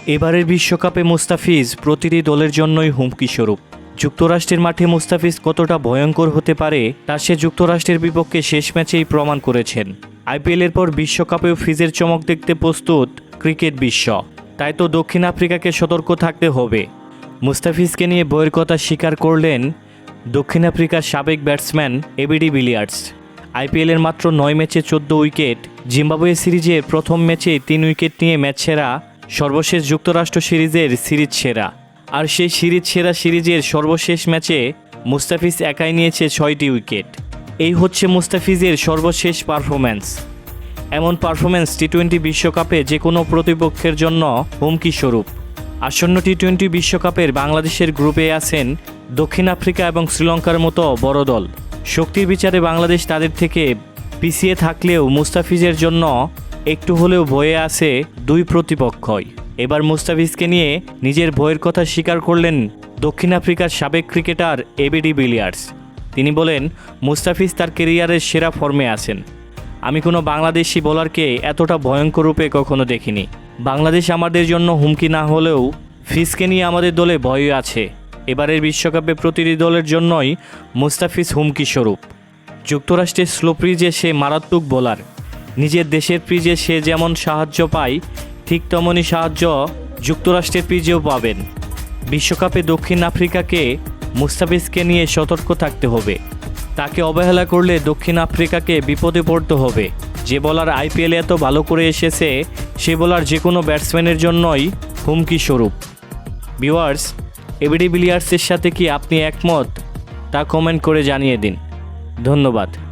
এবারের বিশ্বকাপে মুস্তাফিজ প্রতিটি দলের জন্যই হুমকি স্বরূপ। যুক্তরাষ্ট্রের মাঠে মুস্তাফিজ কতটা ভয়ঙ্কর হতে পারে তা সে যুক্তরাষ্ট্রের বিপক্ষে শেষ ম্যাচেই প্রমাণ করেছেন। আইপিএলের পর বিশ্বকাপেও ফিজের চমক দেখতে প্রস্তুত ক্রিকেট বিশ্ব। তাই তো দক্ষিণ আফ্রিকাকে সতর্ক থাকতে হবে। মুস্তাফিজকে নিয়ে বইয়ের কথা স্বীকার করলেন দক্ষিণ আফ্রিকার সাবেক ব্যাটসম্যান এবি ডি ভিলিয়ার্স। আইপিএলের মাত্র 9 ম্যাচে 14 উইকেট, জিম্বাবুয়ে সিরিজের প্রথম ম্যাচে 3 উইকেট নিয়ে ম্যাচ সেরা, সর্বশেষ যুক্তরাষ্ট্র সিরিজের সিরিজ সেরা। আর সেই সিরিজ সেরা সিরিজের সর্বশেষ ম্যাচে মুস্তাফিজ একাই নিয়েছে 6টি উইকেট। এই হচ্ছে মুস্তাফিজের সর্বশেষ পারফরম্যান্স। এমন পারফরম্যান্স টি-20 বিশ্বকাপে যে কোনো প্রতিপক্ষের জন্য হুমকি স্বরূপ। আসন্ন টি-20 বিশ্বকাপের বাংলাদেশের গ্রুপে আছেন দক্ষিণ আফ্রিকা এবং শ্রীলঙ্কার মতো বড় দল। শক্তির বিচারে বাংলাদেশ তাদের থেকে পিছিয়ে থাকলেও মুস্তাফিজের জন্য একটু হলেও ভয়ে আছে দুই প্রতিপক্ষই। এবার মুস্তাফিজকে নিয়ে নিজের ভয়ের কথা স্বীকার করলেন দক্ষিণ আফ্রিকার সাবেক ক্রিকেটার এবি ডি ভিলিয়ার্স। তিনি বলেন, মুস্তাফিজ তার কেরিয়ারের সেরা ফর্মে আছেন। আমি কোনো বাংলাদেশি বোলারকে এতটা ভয়ঙ্কর রূপে কখনো দেখিনি। বাংলাদেশ আমাদের জন্য হুমকি না হলেও ফিজকে নিয়ে আমাদের দলে ভয় আছে। এবারের বিশ্বকাপে প্রতিটি দলের জন্যই মুস্তাফিজ হুমকি স্বরূপ। যুক্তরাষ্ট্রের স্লো পিচে সে মারাত্মক বোলার। নিজের দেশের পিচে সে যেমন সাহায্য পায়, ঠিক তেমনই সাহায্য যুক্তরাষ্ট্রের পিচেও পাবেন। বিশ্বকাপে দক্ষিণ আফ্রিকাকে মুস্তাফিজকে নিয়ে সতর্ক থাকতে হবে। তাকে অবহেলা করলে দক্ষিণ আফ্রিকাকে বিপদে পড়তে হবে। যে বোলার আইপিএলে এত ভালো করে এসেছে, সে বোলার যে কোনো ব্যাটসম্যানের জন্যই হুমকি স্বরূপ। ভিউয়ার্স, এবি ডি ভিলিয়ার্সের সাথে কি আপনি একমত তা কমেন্ট করে জানিয়ে দিন। ধন্যবাদ।